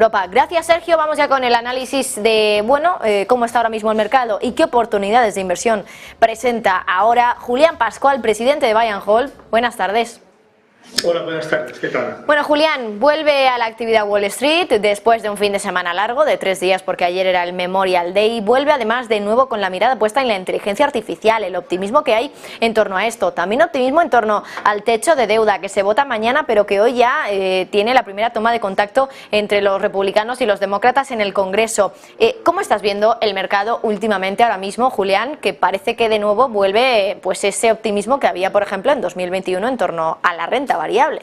Europa. Gracias, Sergio. Vamos ya con el análisis de, cómo está ahora mismo el mercado y qué oportunidades de inversión presenta ahora Julián Pascual, presidente de Buy and Hold. Buenas tardes. Hola, buenas tardes, ¿qué tal? Bueno, Julián, vuelve a la actividad Wall Street después de un fin de semana largo, de 3 días, porque ayer era el Memorial Day. Vuelve además de nuevo con la mirada puesta en la inteligencia artificial, el optimismo que hay en torno a esto. También optimismo en torno al techo de deuda que se vota mañana, pero que hoy ya tiene la primera toma de contacto entre los republicanos y los demócratas en el Congreso. ¿Cómo estás viendo el mercado últimamente ahora mismo, Julián? Que parece que de nuevo vuelve pues ese optimismo que había, por ejemplo, en 2021 en torno a la renta variable.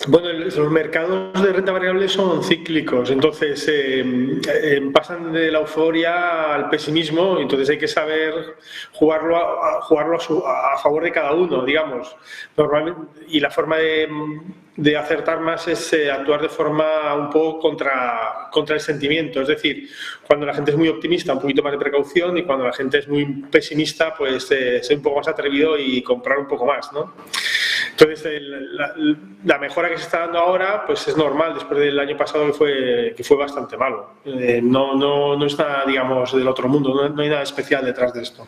Bueno, los mercados de renta variable son cíclicos, entonces pasan de la euforia al pesimismo, entonces hay que saber jugarlo a favor de cada uno, digamos. Normalmente, y la forma de acertar más es actuar de forma un poco contra el sentimiento, es decir, cuando la gente es muy optimista, un poquito más de precaución, y cuando la gente es muy pesimista, pues ser un poco más atrevido y comprar un poco más, ¿no? Entonces, la mejora que se está dando ahora pues es normal después del año pasado que fue bastante malo. No está, digamos, del otro mundo, no hay nada especial detrás de esto.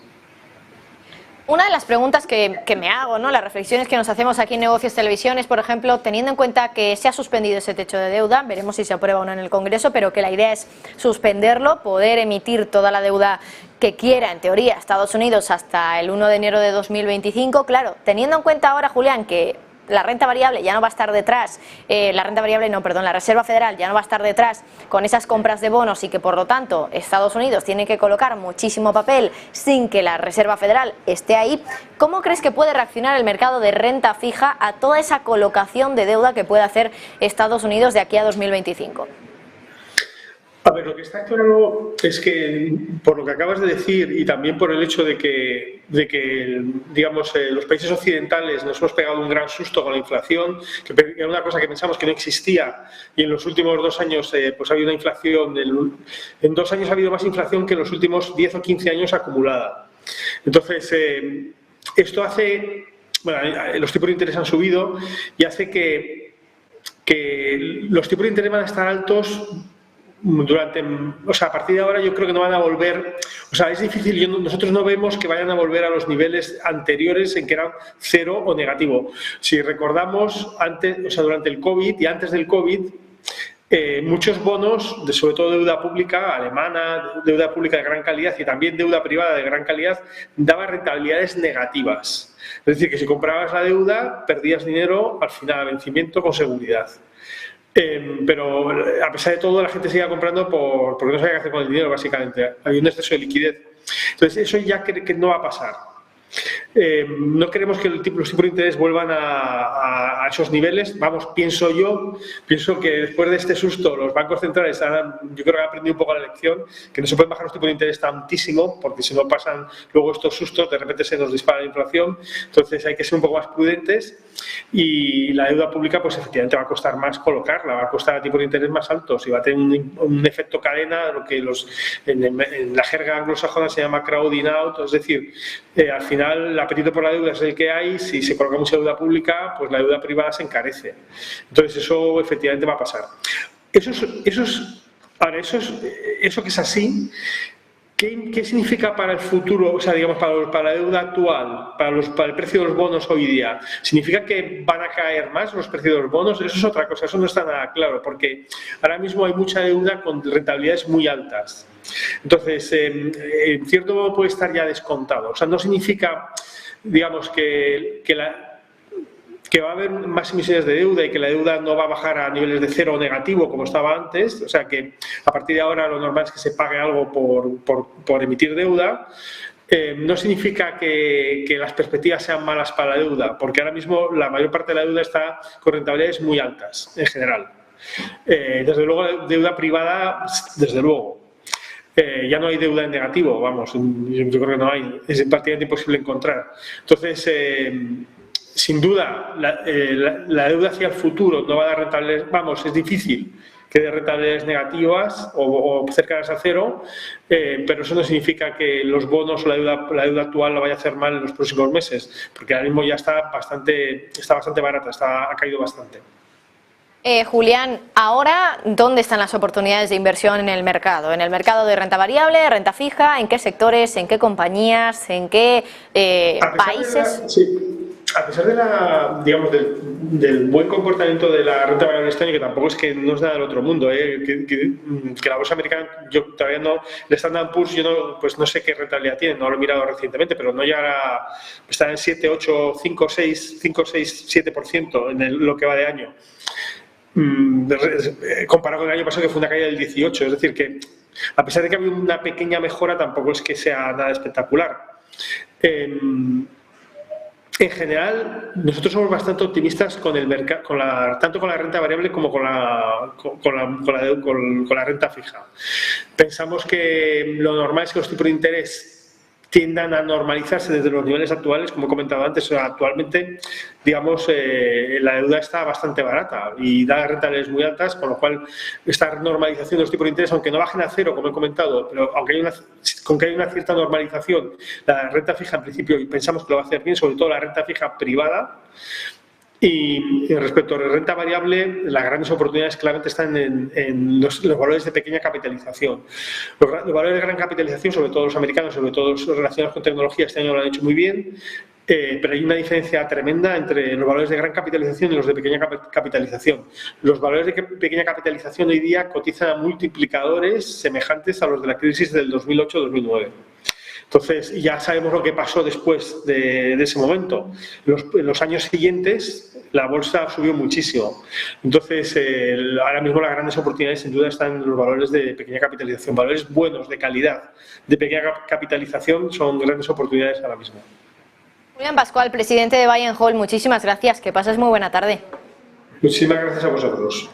Una de las preguntas que me hago, ¿no? Las reflexiones que nos hacemos aquí en Negocios Televisión es, por ejemplo, teniendo en cuenta que se ha suspendido ese techo de deuda, veremos si se aprueba o no en el Congreso, pero que la idea es suspenderlo, poder emitir toda la deuda que quiera, en teoría, Estados Unidos hasta el 1 de enero de 2025. Claro, teniendo en cuenta ahora, Julián, que la renta variable ya no va a estar detrás, la Reserva Federal ya no va a estar detrás con esas compras de bonos y que por lo tanto Estados Unidos tiene que colocar muchísimo papel sin que la Reserva Federal esté ahí. ¿Cómo crees que puede reaccionar el mercado de renta fija a toda esa colocación de deuda que puede hacer Estados Unidos de aquí a 2025? A ver, lo que está claro es que, por lo que acabas de decir y también por el hecho de que digamos, los países occidentales nos hemos pegado un gran susto con la inflación, que era una cosa que pensamos que no existía, y en los últimos 2 años pues ha habido una inflación, en 2 años ha habido más inflación que en los últimos 10 o 15 años acumulada. Entonces, esto hace, los tipos de interés han subido y hace que los tipos de interés van a estar altos a partir de ahora. Yo creo que no van a volver, es difícil, nosotros no vemos que vayan a volver a los niveles anteriores en que eran cero o negativo. Si recordamos, durante el COVID y antes del COVID, muchos bonos, sobre todo deuda pública alemana, deuda pública de gran calidad y también deuda privada de gran calidad, daban rentabilidades negativas. Es decir, que si comprabas la deuda, perdías dinero al final, a vencimiento, con seguridad. Pero a pesar de todo la gente seguía comprando porque no sabía qué hacer con el dinero, básicamente. Había un exceso de liquidez. Entonces eso ya que no va a pasar. No queremos que los tipos de interés vuelvan a esos niveles. Pienso que después de este susto los bancos centrales yo creo que han aprendido un poco la lección, que no se pueden bajar los tipos de interés tantísimo, porque si no pasan luego estos sustos, de repente se nos dispara la inflación. Entonces hay que ser un poco más prudentes, y la deuda pública pues efectivamente va a costar más colocarla, va a costar a tipos de interés más altos y va a tener un efecto cadena, lo que en la jerga anglosajona se llama crowding out, es decir, al final el apetito por la deuda es el que hay. Si se coloca mucha deuda pública, pues la deuda privada se encarece. Entonces eso efectivamente va a pasar. Eso que es así, ¿qué significa para el futuro, digamos, para la deuda actual, para el precio de los bonos hoy día? ¿Significa que van a caer más los precios de los bonos? Eso es otra cosa, eso no está nada claro, porque ahora mismo hay mucha deuda con rentabilidades muy altas. Entonces, en cierto modo puede estar ya descontado. No significa, digamos, que va a haber más emisiones de deuda y que la deuda no va a bajar a niveles de cero o negativo como estaba antes. Que a partir de ahora lo normal es que se pague algo por emitir deuda. No significa que las perspectivas sean malas para la deuda, porque ahora mismo la mayor parte de la deuda está con rentabilidades muy altas en general. Desde luego, deuda privada, desde luego. Ya no hay deuda en negativo, yo creo que no hay, es prácticamente imposible encontrar. Entonces, sin duda, la deuda hacia el futuro no va a dar rentabilidades, es difícil que dé rentabilidades negativas o cercanas a cero, pero eso no significa que los bonos o la deuda actual lo vaya a hacer mal en los próximos meses, porque ahora mismo ya está bastante barata, ha caído bastante. Julián, ahora, ¿dónde están las oportunidades de inversión en el mercado? ¿En el mercado de renta variable, renta fija? ¿En qué sectores? ¿En qué compañías? ¿En qué países? A pesar de digamos, del buen comportamiento de la renta variable este año, que tampoco es que no es nada del otro mundo, que la bolsa americana, yo todavía no, el Standard & Poor's, pues no sé qué rentabilidad tiene, no lo he mirado recientemente, pero no llegará, está en 7, 8, 5, 6, 7% en lo que va de año. Comparado con el año pasado, que fue una caída del 18, es decir, que a pesar de que ha habido una pequeña mejora, tampoco es que sea nada espectacular. En general, nosotros somos bastante optimistas con el mercado, tanto con la renta variable como con la renta fija. Pensamos que lo normal es que los tipos de interés tiendan a normalizarse desde los niveles actuales, como he comentado antes. Actualmente, digamos, la deuda está bastante barata y da rentabilidades muy altas, con lo cual esta normalización de los tipos de interés, aunque no bajen a cero, como he comentado, pero aunque hay una cierta normalización, la renta fija en principio, y pensamos que lo va a hacer bien, sobre todo la renta fija privada. Y respecto a la renta variable, las grandes oportunidades claramente están en los valores de pequeña capitalización. Los valores de gran capitalización, sobre todo los americanos, sobre todo los relacionados con tecnología, este año lo han hecho muy bien, pero hay una diferencia tremenda entre los valores de gran capitalización y los de pequeña capitalización. Los valores de pequeña capitalización hoy día cotizan a multiplicadores semejantes a los de la crisis del 2008-2009. Entonces, ya sabemos lo que pasó después de ese momento. En los años siguientes, la bolsa subió muchísimo. Entonces, ahora mismo las grandes oportunidades, sin duda, están en los valores de pequeña capitalización. Valores buenos, de calidad, de pequeña capitalización, son grandes oportunidades ahora mismo. Julián Pascual, presidente de Buy and Hold, muchísimas gracias. Que pases muy buena tarde. Muchísimas gracias a vosotros.